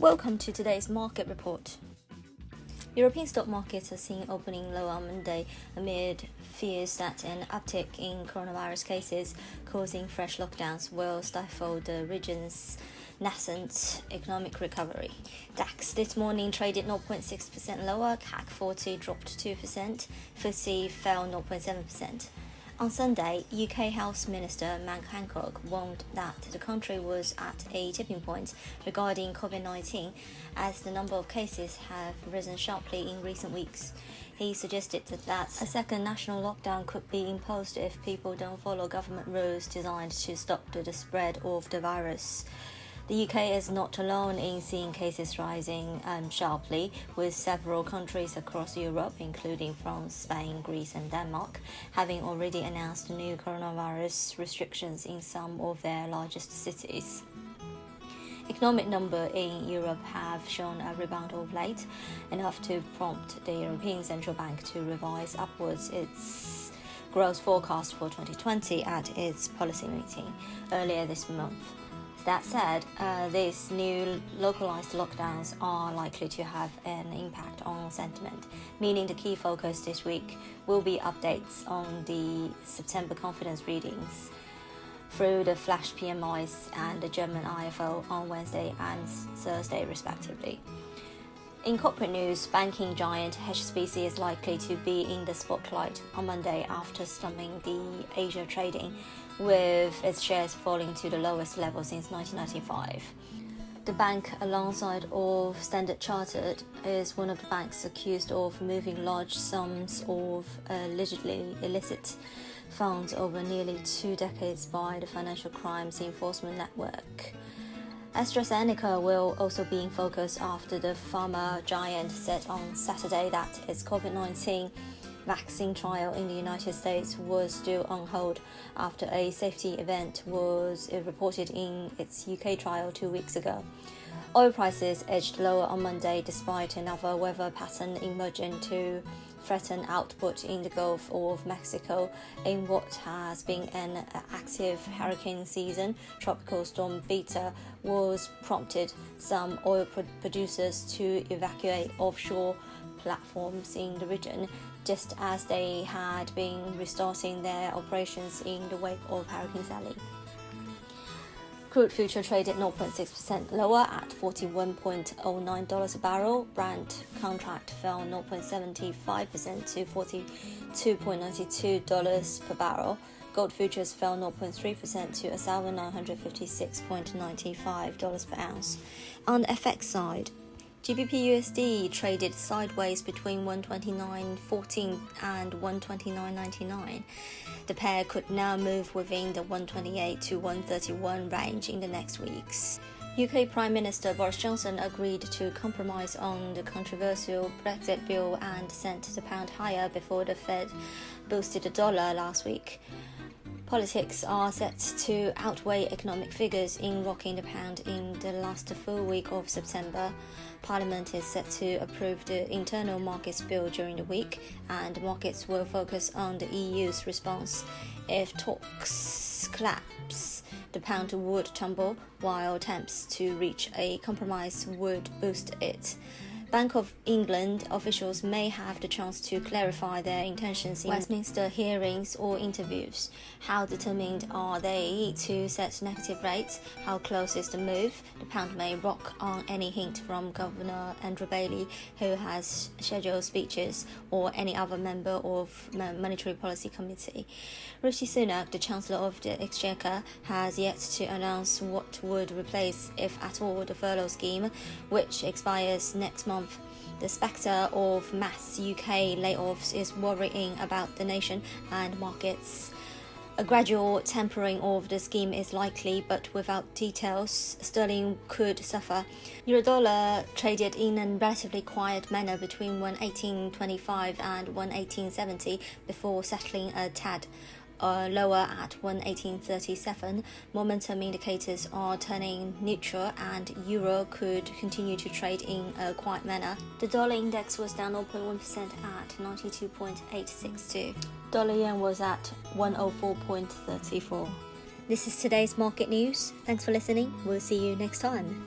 Welcome to today's market report. European stock markets are seen opening lower on Monday amid fears that an uptick in coronavirus cases causing fresh lockdowns will stifle the region's nascent economic recovery. DAX this morning traded 0.6% lower, CAC 40 dropped 2%, FTSE fell 0.7%. On Sunday, UK Health Minister Matt Hancock warned that the country was at a tipping point regarding COVID-19 as the number of cases have risen sharply in recent weeks. He suggested that a second national lockdown could be imposed if people don't follow government rules designed to stop the spread of the virus. The UK is not alone in seeing cases rising sharply, with several countries across Europe, including France, Spain, Greece and Denmark, having already announced new coronavirus restrictions in some of their largest cities. Economic numbers in Europe have shown a rebound of late, enough to prompt the European Central Bank to revise upwards its growth forecast for 2020 at its policy meeting earlier this month. That said, these new localized lockdowns are likely to have an impact on sentiment, meaning the key focus this week will be updates on the September confidence readings through the flash PMIs and the German IFO on Wednesday and Thursday respectively. In corporate news, banking giant HSBC is likely to be in the spotlight on Monday after slumping the Asia trading, with its shares falling to the lowest level since 1995. The bank, alongside of Standard Chartered, is one of the banks accused of moving large sums of allegedly illicit funds over nearly 2 decades by the Financial Crimes Enforcement Network. AstraZeneca will also be in focus after the pharma giant said on Saturday that its COVID-19 vaccine trial in the United States was still on hold after a safety event was reported in its UK trial 2 weeks ago. Oil prices edged lower on Monday despite another weather pattern emerging to threaten output in the Gulf of Mexico in what has been an active hurricane season. Tropical storm Beta was prompted some oil producers to evacuate offshore platforms in the region, just as they had been restarting their operations in the wake of Hurricane Sally. Crude future traded 0.6% lower at $41.09 a barrel. Brent contract fell 0.75% to $42.92 per barrel. Gold futures fell 0.3% to $1,956.95 per ounce. On the FX side, GBP/USD traded sideways between 129.14 and 129.99. The pair could now move within the 128 to 131 range in the next weeks. UK Prime Minister Boris Johnson agreed to compromise on the controversial Brexit bill and sent the pound higher before the Fed boosted the dollar last week. Politics are set to outweigh economic figures in rocking the pound in the last full week of September. Parliament is set to approve the internal markets bill during the week, and markets will focus on the EU's response. If talks collapse, the pound would tumble, while attempts to reach a compromise would boost it. Bank of England officials may have the chance to clarify their intentions in Westminster hearings or interviews. How determined are they to set negative rates? How close is the move? The pound may rock on any hint from Governor Andrew Bailey, who has scheduled speeches, or any other member of Monetary Policy Committee. Rishi Sunak, the Chancellor of the Exchequer, has yet to announce what would replace, if at all, the furlough scheme, which expires next month. The spectre of mass UK layoffs is worrying about the nation and markets. A gradual tempering of the scheme is likely, but without details, sterling could suffer. Euro-dollar traded in a relatively quiet manner between 118.25 and 118.70 before settling a tad lower at 118.37. Momentum indicators are turning neutral and euro could continue to trade in a quiet manner. The dollar index was down 0.1% at 92.862. Dollar yen was at 104.34. This is today's market news. Thanks for listening. We'll see you next time.